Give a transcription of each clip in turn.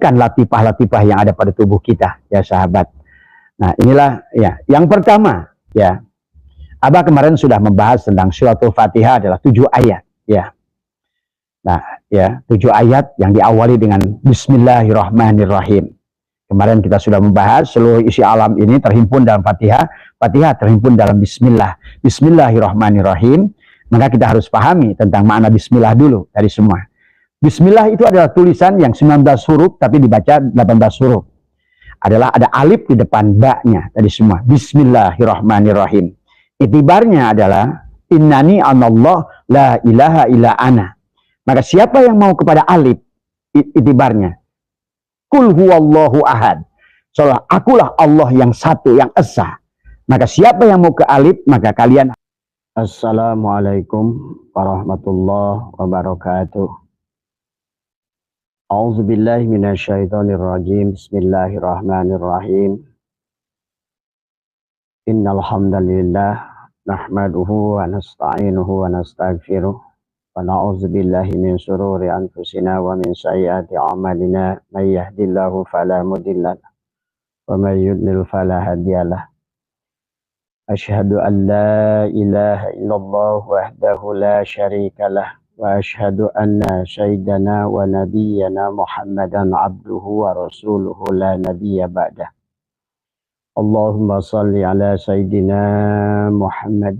membersihkan latifah-latifah yang ada pada tubuh kita, ya sahabat. Nah, inilah ya. Yang pertama, ya. Abah kemarin sudah membahas tentang suratul Fatihah adalah 7 ayat, ya. Nah, ya, 7 ayat yang diawali dengan Bismillahirrahmanirrahim. Kemarin kita sudah membahas seluruh isi alam ini terhimpun dalam Fatihah, Fatihah terhimpun dalam Bismillah. Bismillahirrahmanirrahim. Maka kita harus pahami tentang makna Bismillah dulu dari semua. Bismillah itu adalah tulisan yang 19 huruf tapi dibaca 18 huruf. Adalah ada alif di depan ba-nya tadi semua. Bismillahirrahmanirrahim. Itibarnya adalah innani anallah la ilaha illa ana. Maka siapa yang mau kepada alif itibarnya? Kul huwallahu ahad. Soalnya akulah Allah yang satu, yang esa. Maka siapa yang mau ke alif, maka kalian. Assalamualaikum warahmatullahi wabarakatuh. A'udzubillahi minasyaitonirrajim. Bismillahirrahmanirrahim. Innal hamdalillah nahmaduhu wa nasta'inuhu wa nastaghfiruh wa na'udzubillahi min shururi anfusina wa min sayyiati a'malina may yahdihillahu fala mudilla wa may yudlil fala hadiyalah. Asyhadu an la ilaha illallah wahdahu la syarikalah wa asyhadu anna sayyidana wa nabiyyana Muhammadan abduhu wa rasuluhu la nabiyya ba'dah. Allahumma salli ala sayyidina Muhammad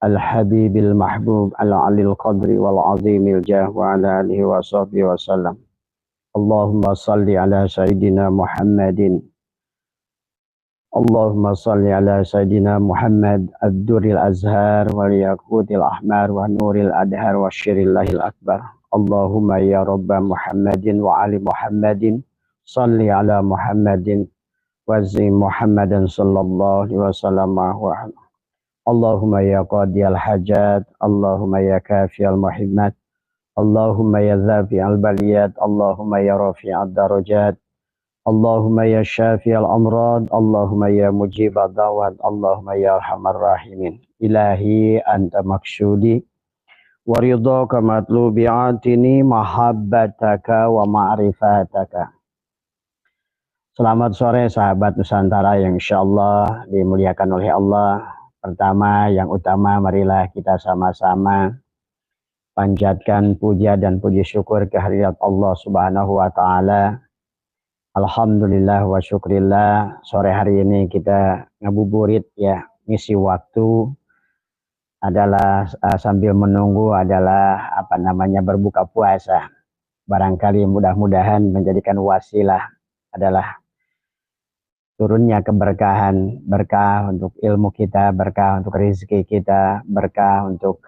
al-habibil mahbub al-alil qadri wal azimil jah wa ala alihi wa sahbihi wa sallam. Allahumma salli ala sayyidina Muhammadin. Allahumma salli ala sayyidina Muhammad ad-duril azhar wal yaqutil ahmar wa nuril adhar wa syirillahil akbar. Allahumma ya rabba Muhammadin wa ali Muhammadin salli ala Muhammadin wa zim Muhammadan sallallahu alaihi wasallam. Allahumma ya qadiyal hajat, Allahumma ya kafiyal muhimmat, Allahumma ya zafi'al baliyat, Allahumma ya rafi'ad darajat, Allahumma ya syafi'al amrad, Allahumma ya mujibad da'wat, Allahumma ya arhamar rahimin. Ilahi anta maksudi wa ridhaka matlubi atini mahabbataka wa ma'rifataka. Selamat sore sahabat Nusantara yang insyaallah dimuliakan oleh Allah. Pertama yang utama marilah kita sama-sama panjatkan puja dan puji syukur kehadirat Allah Subhanahu wa taala. Alhamdulillah wa syukrillah, sore hari ini kita ngabuburit ya, ngisi waktu adalah sambil menunggu adalah berbuka puasa. Barangkali mudah-mudahan menjadikan wasilah adalah turunnya keberkahan, berkah untuk ilmu kita, berkah untuk rezeki kita, berkah untuk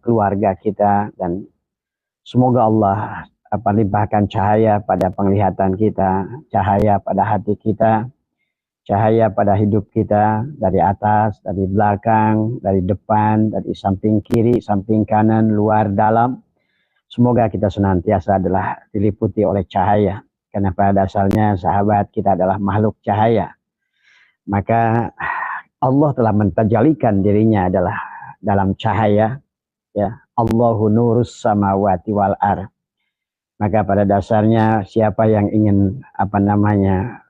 keluarga kita, dan semoga Allah limpahkan cahaya pada penglihatan kita, cahaya pada hati kita, cahaya pada hidup kita, dari atas, dari belakang, dari depan, dari samping kiri, samping kanan, luar, dalam. Semoga kita senantiasa adalah diliputi oleh cahaya, karena pada dasarnya sahabat kita adalah makhluk cahaya. Maka Allah telah mentajalikan dirinya adalah dalam cahaya, ya. Allahu nurus samawati wal ardh. Maka pada dasarnya siapa yang ingin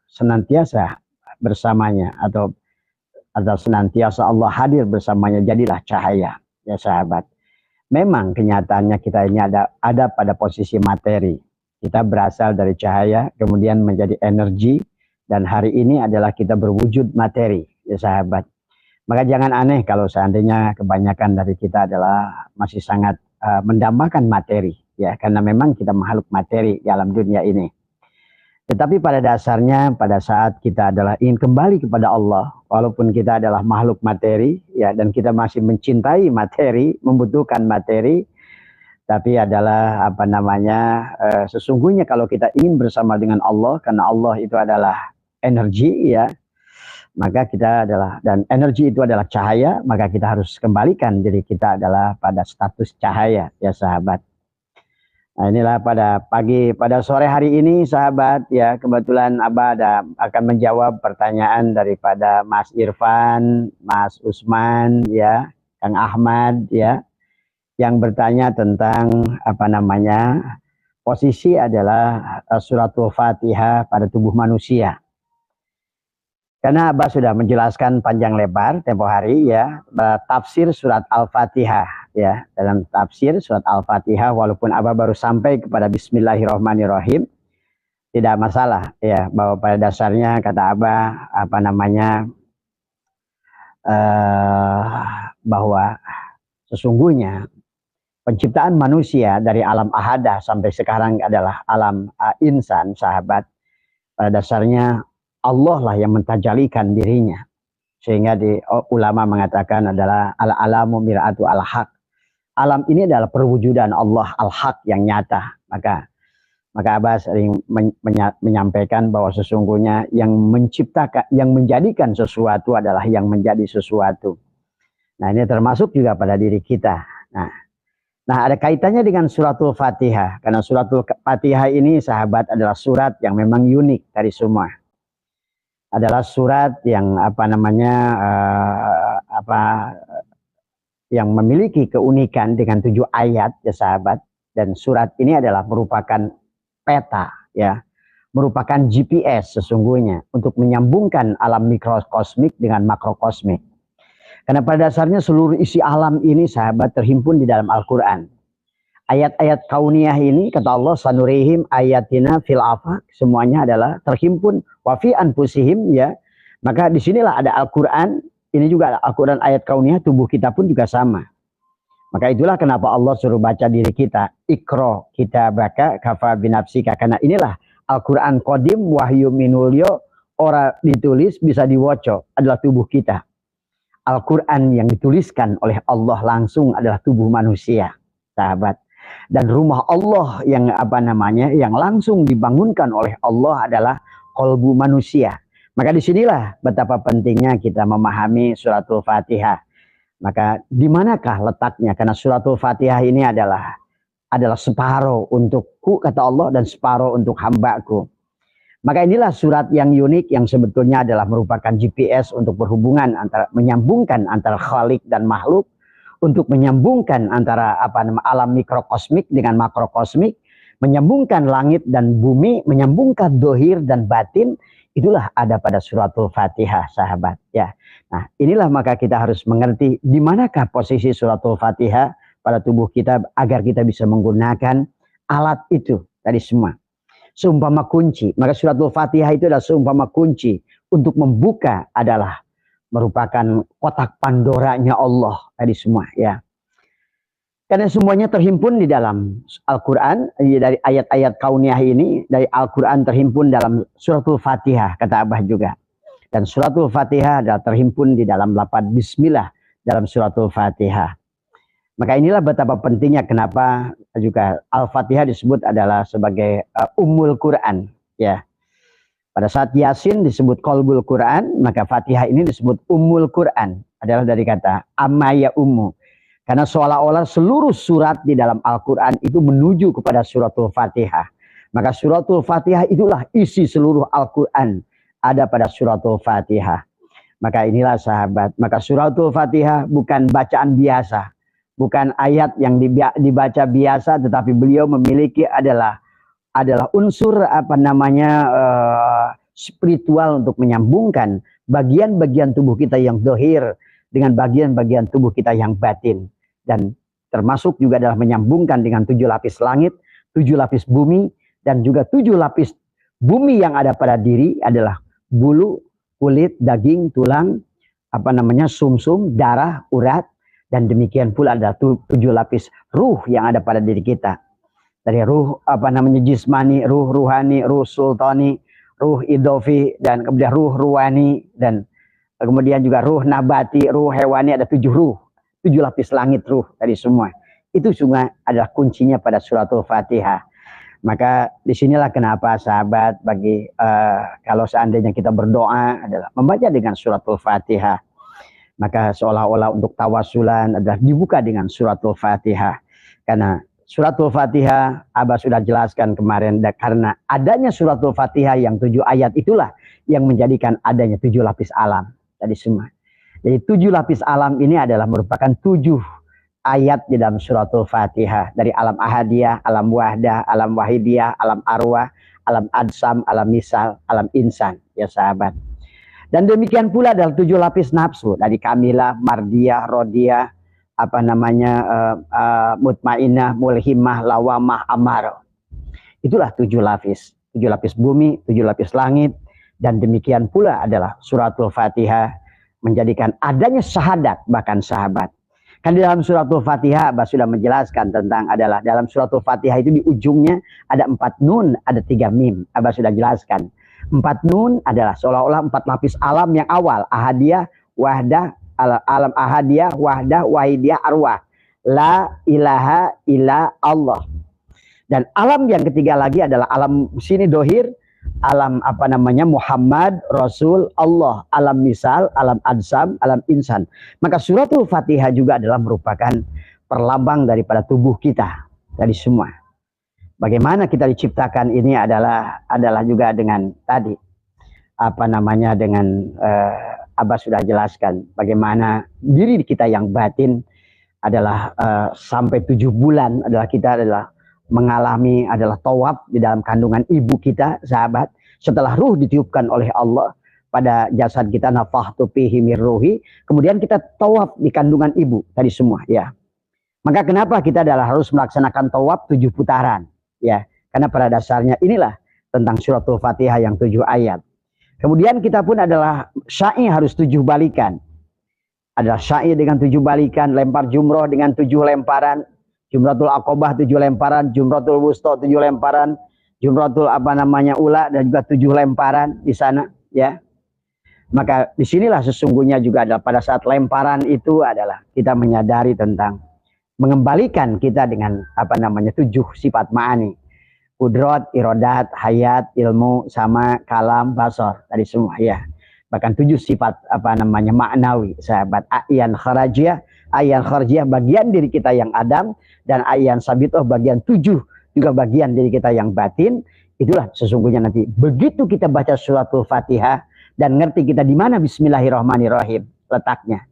senantiasa bersamanya atau senantiasa Allah hadir bersamanya, jadilah cahaya, ya sahabat. Memang kenyataannya kita ini ada pada posisi materi. Kita berasal dari cahaya kemudian menjadi energi, dan hari ini adalah kita berwujud materi, ya sahabat. Maka jangan aneh kalau seandainya kebanyakan dari kita adalah masih sangat mendambakan materi, ya, karena memang kita makhluk materi di alam dunia ini. Tetapi pada dasarnya pada saat kita adalah ingin kembali kepada Allah, walaupun kita adalah makhluk materi, ya, dan kita masih mencintai materi, membutuhkan materi, tapi adalah sesungguhnya kalau kita ingin bersama dengan Allah, karena Allah itu adalah energi, ya, maka kita adalah, dan energi itu adalah cahaya, maka kita harus kembalikan diri kita adalah pada status cahaya, ya sahabat. Nah, inilah pada sore hari ini sahabat, ya, kebetulan Abah akan menjawab pertanyaan daripada Mas Irfan, Mas Usman, ya, Kang Ahmad, ya, yang bertanya tentang posisi adalah suratul Fatihah pada tubuh manusia. Karena Abah sudah menjelaskan panjang lebar tempo hari ya, tafsir surat Al-Fatihah ya. Dalam tafsir surat Al-Fatihah, walaupun Abah baru sampai kepada Bismillahirrahmanirrahim, tidak masalah ya, bahwa pada dasarnya kata Abah bahwa sesungguhnya penciptaan manusia dari alam ahadah sampai sekarang adalah alam insan, sahabat. Pada dasarnya Allah lah yang mentajalikan dirinya. Sehingga ulama mengatakan adalah al-alamu mir'atu al-haq. Alam ini adalah perwujudan Allah al-haq yang nyata. Maka Abah sering menyampaikan bahwa sesungguhnya yang menciptakan, yang menjadikan sesuatu adalah yang menjadi sesuatu. Nah, ini termasuk juga pada diri kita. Nah, ada kaitannya dengan suratul Fatihah. Karena suratul Fatihah ini, sahabat, adalah surat yang memang unik dari semua. Adalah surat yang yang memiliki keunikan dengan 7 ayat ya sahabat. Dan surat ini adalah merupakan peta ya, merupakan GPS sesungguhnya untuk menyambungkan alam mikrokosmik dengan makrokosmik. Karena pada dasarnya seluruh isi alam ini sahabat terhimpun di dalam Al-Quran. Ayat-ayat kauniyah ini kata Allah sanurihim ayatina fil afaq, semuanya adalah terhimpun wafi anfusihim ya. Maka disinilah ada Al-Quran, ini juga Al-Quran ayat kauniyah, tubuh kita pun juga sama. Maka itulah kenapa Allah suruh baca diri kita, ikro kita baca kafa binafsika, karena inilah Al-Quran qadim wahyu minulyo, ora ditulis bisa diwoco, adalah tubuh kita. Al-Quran yang dituliskan oleh Allah langsung adalah tubuh manusia, sahabat. Dan rumah Allah yang yang langsung dibangunkan oleh Allah adalah qalbu manusia. Maka disinilah betapa pentingnya kita memahami suratul Fatihah. Maka di manakah letaknya? Karena suratul Fatihah ini adalah separuh untukku kata Allah dan separuh untuk hambaku. Maka inilah surat yang unik yang sebetulnya adalah merupakan GPS untuk berhubungan menyambungkan antara khalik dan makhluk, untuk menyambungkan antara alam mikrokosmik dengan makrokosmik, menyambungkan langit dan bumi, menyambungkan dohir dan batin. Itulah ada pada suratul Fatihah, sahabat ya. Nah, inilah maka kita harus mengerti di manakah posisi suratul Fatihah pada tubuh kita agar kita bisa menggunakan alat itu tadi semua. Seumpama kunci, maka suratul Fatihah itu adalah seumpama kunci untuk membuka, adalah merupakan kotak Pandoranya Allah tadi semua ya. Karena semuanya terhimpun di dalam Al-Quran, dari ayat-ayat kauniyah ini, dari Al-Quran terhimpun dalam suratul Fatihah, kata Abah juga. Dan suratul Fatihah adalah terhimpun di dalam lafaz Bismillah dalam suratul Fatihah. Maka inilah betapa pentingnya kenapa juga Al-Fatihah disebut adalah sebagai Ummul Quran ya. Pada saat Yasin disebut Qalbul Quran, maka Fatihah ini disebut Ummul Quran, adalah dari kata amma ya ummu. Karena seolah-olah seluruh surat di dalam Al-Quran itu menuju kepada suratul Fatihah. Maka suratul Fatihah itulah isi seluruh Al-Quran, ada pada suratul Fatihah. Maka inilah sahabat, maka suratul Fatihah bukan bacaan biasa, bukan ayat yang dibaca biasa, tetapi beliau memiliki adalah unsur spiritual untuk menyambungkan bagian-bagian tubuh kita yang dohir dengan bagian-bagian tubuh kita yang batin. Dan termasuk juga adalah menyambungkan dengan 7 lapis langit, 7 lapis bumi, dan juga 7 lapis bumi yang ada pada diri adalah bulu, kulit, daging, tulang, sumsum, darah, urat, dan demikian pula ada 7 lapis ruh yang ada pada diri kita. Dari ruh jismani, ruh ruhani, ruh sultani, ruh idofi, dan kemudian ruh ruwani, dan kemudian juga ruh nabati, ruh hewani, ada 7 ruh, 7 lapis langit ruh tadi semua. Itu semua adalah kuncinya pada suratul Fatihah. Maka disinilah kenapa sahabat kalau seandainya kita berdoa adalah membaca dengan suratul Fatihah. Maka seolah-olah untuk tawasulan adalah dibuka dengan suratul Fatihah. Karena suratul Fatihah Abah sudah jelaskan kemarin, karena adanya suratul Fatihah yang 7 ayat itulah yang menjadikan adanya 7 lapis alam tadi semua. Jadi 7 lapis alam ini adalah merupakan 7 ayat di dalam suratul Fatihah, dari alam ahadiyah, alam wahdah, alam wahidiyah, alam arwah, alam adsam, alam misal, alam insan, ya sahabat. Dan demikian pula dalam 7 lapis nafsu, dari kamilah, mardiyah, rodiyah, apa namanya, mutmainah, mulhimah, lawamah, amarah. Itulah 7 lapis. 7 lapis bumi, 7 lapis langit. Dan demikian pula adalah suratul Fatihah menjadikan adanya syahadat, bahkan sahabat. Kan di dalam suratul Fatihah Abah sudah menjelaskan tentang adalah dalam suratul Fatihah itu di ujungnya ada 4 nun, ada 3 mim. Abah sudah jelaskan. 4 nun adalah seolah-olah 4 lapis alam yang awal. Ahadiyah, wahdah, alam ahadiyah, wahdah, wahidiyah, arwah. La ilaha illa Allah. Dan alam yang ketiga lagi adalah alam sini dohir, alam apa namanya Muhammad, Rasul, Allah, alam misal, alam adsam, alam insan. Maka suratul Fatihah juga adalah merupakan perlambang daripada tubuh kita, dari semua. Bagaimana kita diciptakan ini adalah juga dengan tadi apa namanya dengan Abah sudah jelaskan bagaimana diri kita yang batin adalah sampai 7 bulan adalah kita adalah mengalami adalah tawaf di dalam kandungan ibu kita, sahabat. Setelah ruh ditiupkan oleh Allah pada jasad kita, nafahtu fihi mir ruhi, kemudian kita tawaf di kandungan ibu tadi semua, ya. Maka kenapa kita adalah harus melaksanakan tawaf 7 putaran, ya? Karena pada dasarnya inilah tentang suratul Fatihah yang 7 ayat. Kemudian kita pun adalah syai harus 7 balikan. Adalah syai dengan 7 balikan, lempar jumroh dengan 7 lemparan, Jumratul Aqobah 7 lemparan, Jumratul Wusta 7 lemparan, Jumratul apa namanya ula dan juga 7 lemparan di sana, ya. Maka disinilah sesungguhnya juga adalah pada saat lemparan itu adalah kita menyadari tentang mengembalikan kita dengan apa namanya 7 sifat ma'ani. Kudrat, irodat, hayat, ilmu, sama, kalam, basar, tadi semua, ya. Bahkan 7 sifat apa namanya maknawi, sahabat. Ayan kharajiyah, ayan kharajiyah bagian diri kita yang Adam, dan ayan sabitoh bagian 7 juga bagian diri kita yang batin. Itulah sesungguhnya nanti begitu kita baca suratul Fatihah dan ngerti kita di mana bismillahirrahmanirrahim letaknya,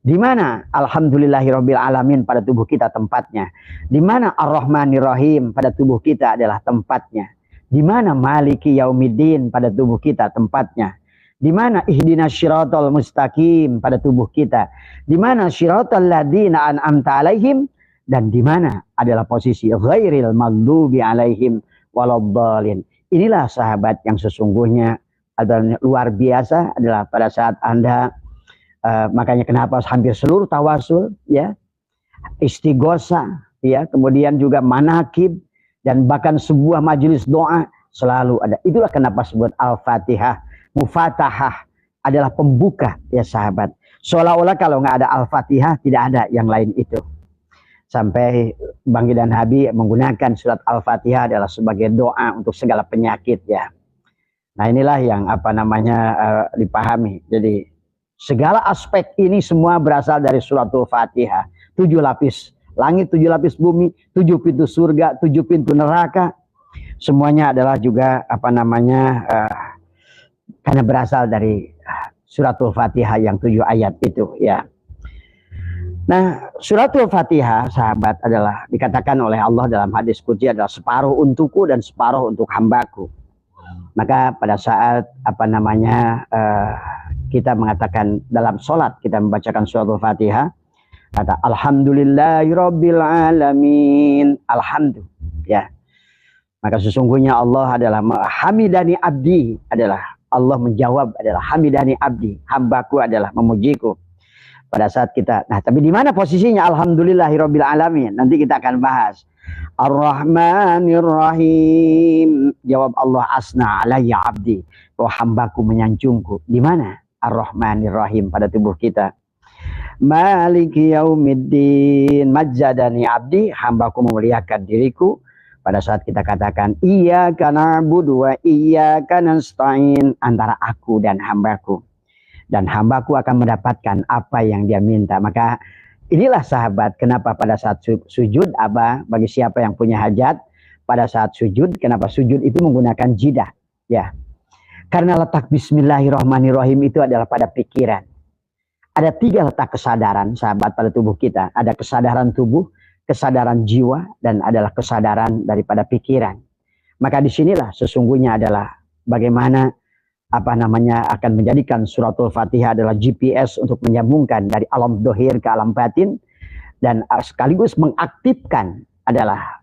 di mana alhamdulillahirabbil alamin pada tubuh kita tempatnya, di mana arrahmanirrahim pada tubuh kita adalah tempatnya, di mana maliki yaumiddin pada tubuh kita tempatnya, di mana ihdinas syiratal mustaqim pada tubuh kita, di mana syiratal ladzina an'amta alaihim, dan di mana adalah posisi ghairil maghdubi alaihim waladdallin. Inilah sahabat yang sesungguhnya adalah luar biasa adalah pada saat Anda makanya kenapa hampir seluruh tawasul, ya, istighosa, ya, kemudian juga manakib dan bahkan sebuah majelis doa selalu ada. Itulah kenapa sebut Al-Fatihah mufatahah, adalah pembuka, ya sahabat. Seolah-olah kalau nggak ada Al-Fatihah tidak ada yang lain itu. Sampai Bang dan Habib menggunakan surat Al-Fatihah adalah sebagai doa untuk segala penyakit, ya. Nah inilah yang apa namanya dipahami. Jadi segala aspek ini semua berasal dari suratul Fatihah. 7 lapis langit, 7 lapis bumi, 7 pintu surga, 7 pintu neraka. Semuanya adalah juga apa namanya karena berasal dari suratul Fatihah yang 7 ayat itu, ya. Nah, suratul Fatihah, sahabat, adalah dikatakan oleh Allah dalam hadis qudsi adalah separuh untukku dan separuh untuk hambaku. Maka pada saat apa namanya kita mengatakan dalam sholat kita membacakan suratul Fatihah, kata alhamdulillahirabbil alamin, alhamdulillah, ya. Maka sesungguhnya Allah adalah hamidani abdi, adalah Allah menjawab adalah hamidani abdi, hambaku adalah memujiku. Pada saat kita, nah tapi di mana posisinya alhamdulillahirabbil alamin? Nanti kita akan bahas. Ar-Rahmanir-Rahim, jawab Allah, asna alayya abdi, bahwa hambaku menyanjungku. Di mana Ar-Rahmanir-Rahim pada tubuh kita? Maliki yaumiddin, majjadani abdi, hambaku memuliakan diriku. Pada saat kita katakan iyyaka na'budu wa iyyaka nasta'in, antara aku dan hambaku, dan hambaku akan mendapatkan apa yang dia minta. Maka inilah sahabat kenapa pada saat sujud, Abah bagi siapa yang punya hajat pada saat sujud, kenapa sujud itu menggunakan jidah, ya, karena letak bismillahirrahmanirrahim itu adalah pada pikiran. Ada 3 letak kesadaran sahabat pada tubuh kita. Ada kesadaran tubuh, kesadaran jiwa, dan adalah kesadaran daripada pikiran. Maka disinilah sesungguhnya adalah bagaimana akan menjadikan suratul Fatihah adalah GPS untuk menyambungkan dari alam dohir ke alam batin, dan sekaligus mengaktifkan adalah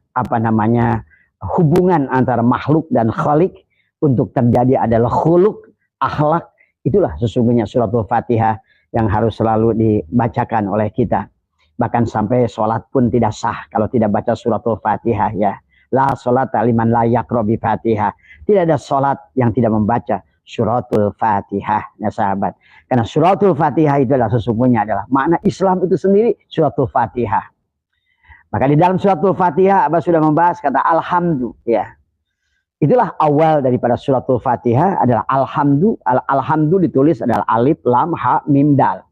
hubungan antara makhluk dan khalik untuk terjadi adalah khuluk, akhlak. Itulah sesungguhnya suratul Fatihah yang harus selalu dibacakan oleh kita. Bahkan sampai sholat pun tidak sah kalau tidak baca suratul Fatihah, ya. La sholat liman la yaqra bi Fatihah. Tidak ada sholat yang tidak membaca suratul Fatihah, ya sahabat. Karena suratul Fatihah itu adalah sesungguhnya adalah makna Islam itu sendiri suratul Fatihah. Maka di dalam suratul Fatihah Abah sudah membahas kata alhamdu, ya. Itulah awal daripada suratul Fatihah adalah alhamdu. Alhamdu ditulis adalah alif, lam, ha, mim, dal.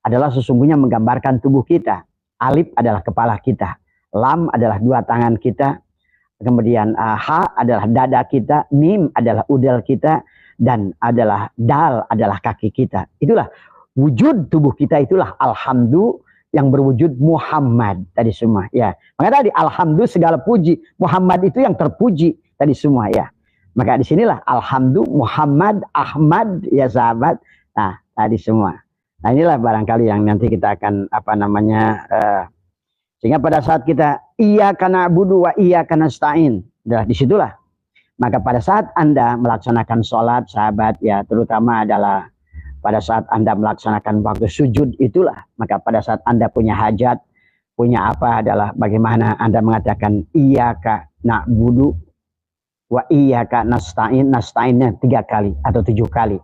Adalah sesungguhnya menggambarkan tubuh kita. Alif adalah kepala kita. Lam adalah 2 tangan kita. Kemudian ha adalah dada kita. Mim adalah udel kita. Dan adalah dal adalah kaki kita. Itulah wujud tubuh kita, itulah alhamdu yang berwujud Muhammad tadi semua, ya. Maka tadi alhamdu segala puji, Muhammad itu yang terpuji tadi semua, ya. Maka disinilah alhamdu Muhammad Ahmad, ya sahabat. Nah tadi semua. Nah inilah barangkali yang nanti kita akan sehingga pada saat kita iyyaka na'budu wa iyyaka nasta'in, disitulah. Maka pada saat Anda melaksanakan sholat sahabat, ya, terutama adalah pada saat Anda melaksanakan waktu sujud itulah. Maka pada saat Anda punya hajat, punya apa adalah bagaimana Anda mengatakan iyyaka na'budu wa iyyaka nasta'in. Nasta'innya 3 kali atau 7 kali.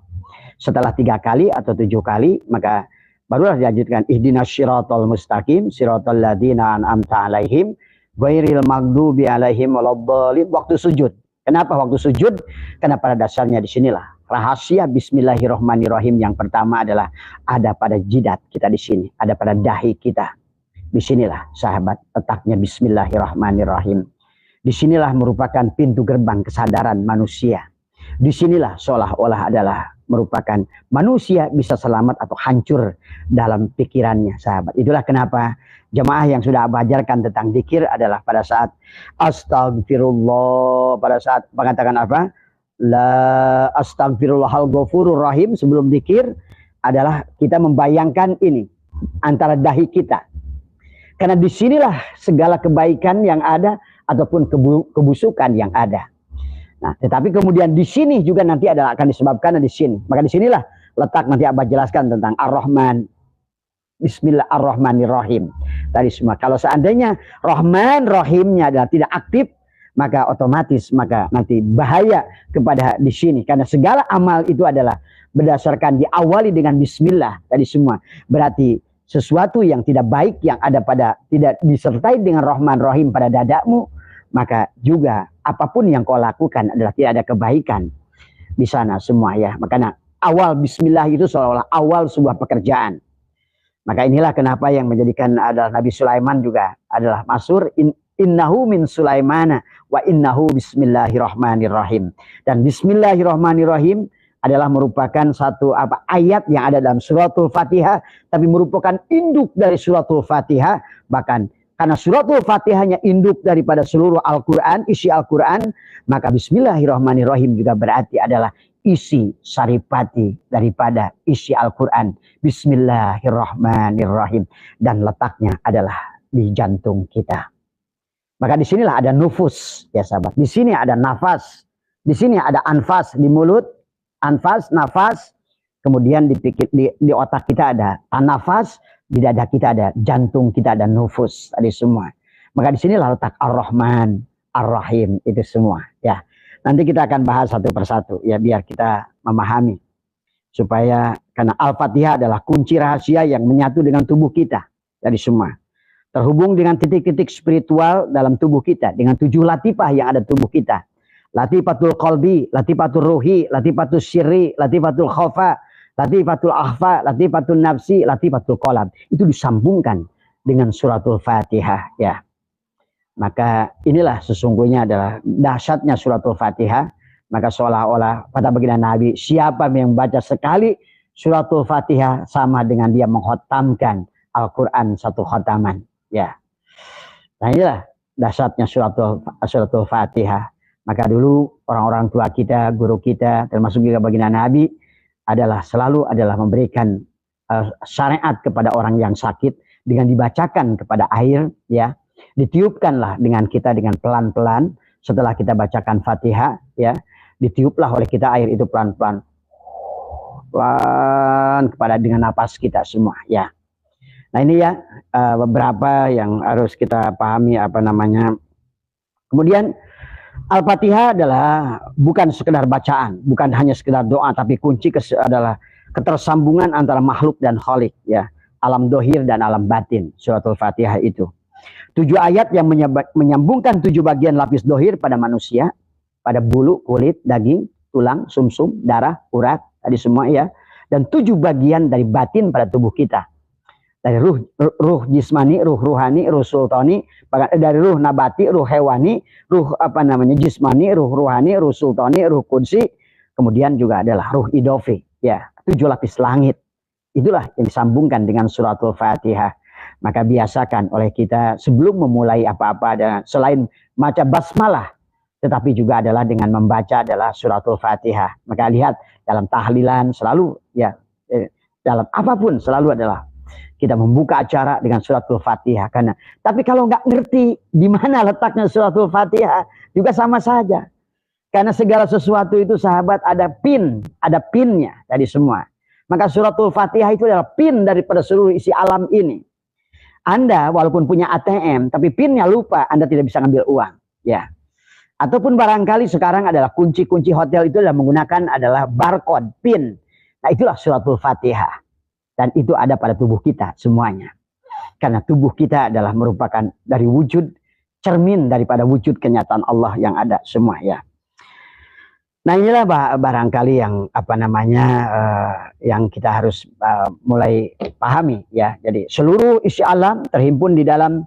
Setelah 3 kali atau 7 kali, maka barulah dilanjutkan ihdinas siratal mustaqim siratal ladzina an'amta alaihim ghairil maghdubi alaihim waladdallin. Waktu sujud. Kenapa waktu sujud? Karena pada dasarnya disinilah rahasia Bismillahirrahmanirrahim yang pertama adalah ada pada jidat kita di sini, ada pada dahi kita. Disinilah sahabat letaknya Bismillahirrahmanirrahim. Disinilah merupakan pintu gerbang kesadaran manusia. Disinilah seolah-olah adalah merupakan manusia bisa selamat atau hancur dalam pikirannya sahabat. Itulah kenapa jemaah yang sudah ajarkan tentang zikir adalah pada saat astagfirullah, pada saat mengatakan apa? La astagfirullahal ghafurur rahim sebelum zikir adalah kita membayangkan ini antara dahi kita. Karena disinilah segala kebaikan yang ada ataupun kebusukan yang ada. Nah, tetapi kemudian di sini juga nanti adalah akan disebabkan di sini. Maka disinilah letak nanti Abah jelaskan tentang Ar-Rahman. Bismillahirrahmanirrahim. Tadi semua. Kalau seandainya Rahman Rahimnya adalah tidak aktif, maka otomatis maka nanti bahaya kepada di sini. Karena segala amal itu adalah berdasarkan diawali dengan Bismillah tadi semua. Berarti sesuatu yang tidak baik yang ada pada tidak disertai dengan Rahman Rahim pada dadamu, maka juga apapun yang kau lakukan adalah tidak ada kebaikan di sana semua, ya. Makanya awal Bismillah itu seolah-olah awal sebuah pekerjaan. Maka inilah kenapa yang menjadikan adalah Nabi Sulaiman juga adalah masyhur innahu min Sulaimana wa innahu bismillahirrahmanirrahim. Dan Bismillahirrahmanirrahim adalah merupakan satu ayat yang ada dalam suratul Fatihah, tapi merupakan induk dari suratul Fatihah. Bahkan karena suratul Fatihahnya induk daripada seluruh Al-Quran, isi Al-Quran, maka Bismillahirrahmanirrahim juga berarti adalah isi saripati daripada isi Al-Quran. Bismillahirrahmanirrahim. Dan letaknya adalah di jantung kita. Maka disinilah ada nufus, ya sahabat. Di sini ada nafas. Di sini ada anfas di mulut, anfas, nafas. Kemudian di otak kita ada anafas. Di dada kita ada jantung, kita ada nufus, tadi semua. Maka di sinilah letak Ar-Rahman, Ar-Rahim, itu semua, ya. Nanti kita akan bahas satu persatu, ya, biar kita memahami. Supaya, karena Al-Fatihah adalah kunci rahasia yang menyatu dengan tubuh kita, tadi semua. Terhubung dengan titik-titik spiritual dalam tubuh kita, dengan 7 latifah yang ada tubuh kita. Latifatul qalbi, latifatul ruhi, latifatul syirri, latifatul khofa, latifatul akhfa, latifatul nafsi, latifatul qalam. Itu disambungkan dengan suratul Fatihah, ya. Maka inilah sesungguhnya adalah dahsyatnya suratul Fatihah. Maka seolah-olah pada baginda Nabi, siapa yang membaca sekali Suratul Fatihah sama dengan dia mengkhatamkan Al-Quran satu khataman. Ya. Nah inilah dasarnya suratul Fatihah. Maka dulu orang-orang tua kita, guru kita, termasuk juga baginda Nabi, selalu memberikan syariat kepada orang yang sakit dengan dibacakan kepada air, ya, ditiupkanlah dengan kita dengan pelan-pelan setelah kita bacakan Fatihah, ya, ditiuplah oleh kita air itu pelan-pelan kepada dengan napas kita semua, ya. Nah ini ya beberapa yang harus kita pahami Kemudian Al-Fatihah adalah bukan sekedar bacaan, bukan hanya sekedar doa, tapi kunci adalah ketersambungan antara makhluk dan Khalik, ya, alam dohir dan alam batin. Suratul Fatihah itu 7 ayat yang menyambungkan 7 bagian lapis dohir pada manusia, pada bulu, kulit, daging, tulang, sumsum, darah, urat, tadi semua, ya, dan 7 bagian dari batin pada tubuh kita, dari ruh jismani, ruh ruhani, ruh sultani, dari ruh nabati, ruh hewani, ruh jismani, ruh ruhani, ruh sultani, ruh kunsi, kemudian juga adalah ruh idofi, ya, 7 lapis langit. Itulah yang disambungkan dengan suratul Fatihah. Maka biasakan oleh kita sebelum memulai apa-apa selain baca basmalah, tetapi juga adalah dengan membaca adalah suratul Fatihah. Maka lihat dalam tahlilan selalu, ya, dalam apapun selalu adalah kita membuka acara dengan suratul Fatihah. Tapi kalau nggak ngerti di mana letaknya suratul Fatihah juga sama saja. Karena segala sesuatu itu sahabat ada pinnya dari semua. Maka suratul Fatihah itu adalah pin daripada seluruh isi alam ini. Anda walaupun punya ATM, tapi pinnya lupa, Anda tidak bisa ngambil uang, ya. Ataupun barangkali sekarang adalah kunci-kunci hotel itu adalah menggunakan barcode, pin. Nah itulah suratul Fatihah. Dan itu ada pada tubuh kita semuanya. Karena tubuh kita adalah merupakan dari wujud, cermin daripada wujud kenyataan Allah yang ada semua, ya. Nah inilah barangkali yang yang kita harus mulai pahami, ya. Jadi seluruh isi alam terhimpun di dalam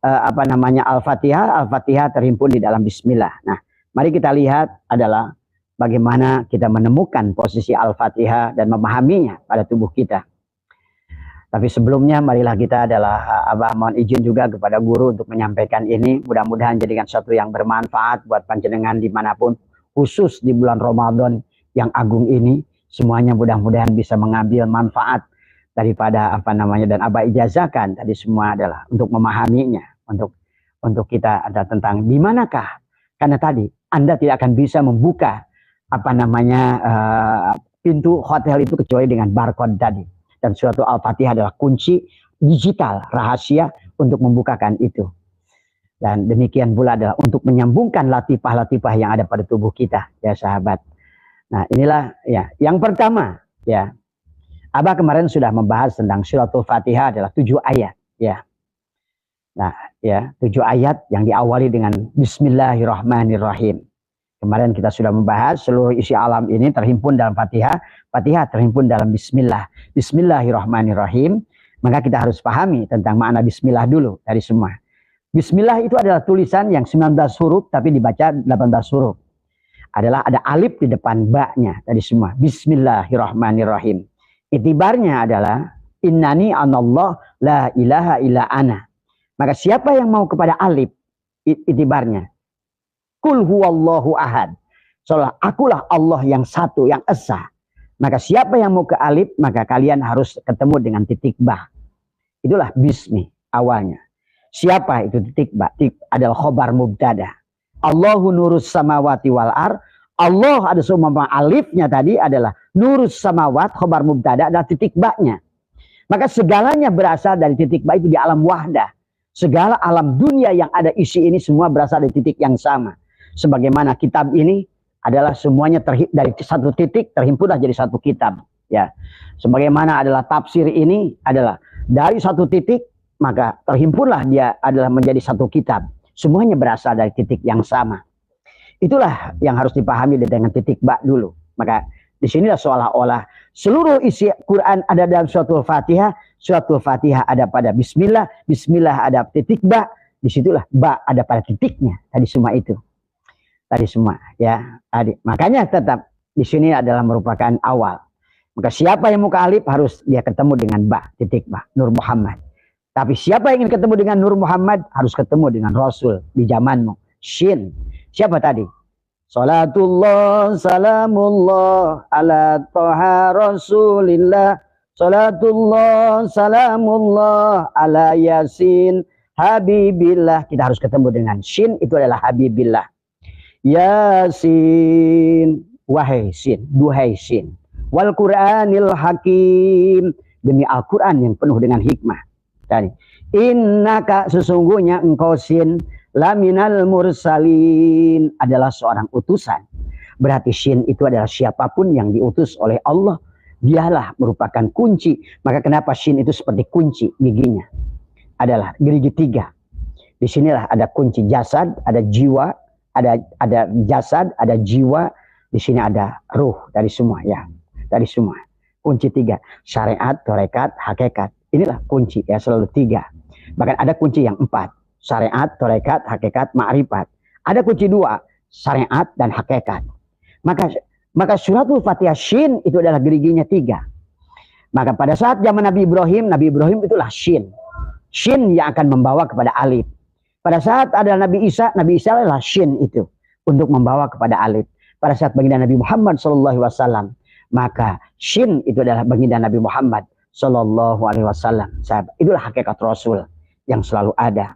Al-Fatihah. Al-Fatihah terhimpun di dalam Bismillah. Nah, mari kita lihat adalah bagaimana kita menemukan posisi Al-Fatihah dan memahaminya pada tubuh kita. Tapi sebelumnya marilah kita mohon izin juga kepada guru untuk menyampaikan ini. Mudah-mudahan jadikan sesuatu yang bermanfaat buat panjenengan dimanapun, khusus di bulan Ramadan yang agung ini. Semuanya mudah-mudahan bisa mengambil manfaat daripada dan Abah ijazahkan tadi semua adalah untuk memahaminya, untuk kita ada tentang di manakah, karena tadi Anda tidak akan bisa membuka pintu hotel itu kecuali dengan barcode tadi. Dan suatu Al-Fatihah adalah kunci digital rahasia untuk membukakan itu. Dan demikian pula adalah untuk menyambungkan latifah-latifah yang ada pada tubuh kita, ya sahabat. Nah inilah, ya, yang pertama, ya, Abah kemarin sudah membahas tentang suratul Fatihah adalah 7 ayat, ya. Nah, ya, 7 ayat yang diawali dengan Bismillahirrahmanirrahim. Kemarin kita sudah membahas seluruh isi alam ini terhimpun dalam Fatihah. Fatihah terhimpun dalam Bismillah. Bismillahirrahmanirrahim. Maka kita harus pahami tentang makna Bismillah dulu dari semua. Bismillah itu adalah tulisan yang 19 huruf tapi dibaca 18 huruf. Ada alif di depan ba-nya tadi semua. Bismillahirrahmanirrahim. Itibarnya adalah innani anallah la ilaha illa ana. Maka siapa yang mau kepada alif, itibarnya Kul huwallahu ahad. Seolah akulah Allah yang satu, yang esa. Maka siapa yang mau ke alif, maka kalian harus ketemu dengan titik ba. Itulah bismi awalnya. Siapa itu titik ba? Adalah khobar mubtada. Allahu nurus samawati wal ar. Allah ada semua alifnya tadi adalah nurus samawat, khobar mubtada adalah titik ba-nya. Maka segalanya berasal dari titik ba itu di alam wahdah. Segala alam dunia yang ada isi ini semua berasal dari titik yang sama. Sebagaimana kitab ini adalah semuanya dari satu titik terhimpunlah jadi satu kitab, ya. Sebagaimana adalah tafsir ini adalah dari satu titik maka terhimpunlah dia adalah menjadi satu kitab. Semuanya berasal dari titik yang sama. Itulah yang harus dipahami dengan titik ba dulu. Maka di sinilah seolah-olah seluruh isi Quran ada dalam suratul Fatihah. Suratul Fatihah ada pada Bismillah. Bismillah ada titik ba. Disitulah ba ada pada titiknya. Tadi semua itu. Tadi semua, ya. Makanya tetap di sini adalah merupakan awal. Maka siapa yang muka alif harus dia ketemu dengan ba, titik ba, Nur Muhammad. Tapi siapa yang ingin ketemu dengan Nur Muhammad harus ketemu dengan Rasul di zamanmu. Shin. Siapa tadi? Salatullah salamullah ala toha Rasulillah. Salatullah salamullah ala Yasin Habibillah. Kita harus ketemu dengan Shin, itu adalah Habibillah. Yasin, wahai Shin, duhai Shin. Wal Qur'anil Hakim, demi Al-Quran yang penuh dengan hikmah. Tadi, innaka, sesungguhnya engkau Shin, laminal mursalin, adalah seorang utusan. Berarti Shin itu adalah siapapun yang diutus oleh Allah, dialah merupakan kunci. Maka kenapa Shin itu seperti kunci giginya? Adalah gerigi 3. Di sinilah ada kunci jasad, ada jiwa, ada jasad, ada jiwa. Di sini ada ruh dari semua, ya, dari semua. Kunci 3, syariat, tarekat, hakikat. Inilah kunci, ya, selalu 3. Bahkan ada kunci yang 4, syariat, tarekat, hakikat, ma'rifat. Ada kunci 2, syariat dan hakikat. Maka suratul Fatihah Shin itu adalah geriginya 3. Maka pada saat zaman Nabi Ibrahim itulah Shin. Shin yang akan membawa kepada alif. Pada saat ada Nabi Isa adalah Shin itu untuk membawa kepada alif. Pada saat baginda Nabi Muhammad SAW, maka Shin itu adalah baginda Nabi Muhammad SAW. Itulah hakikat Rasul yang selalu ada.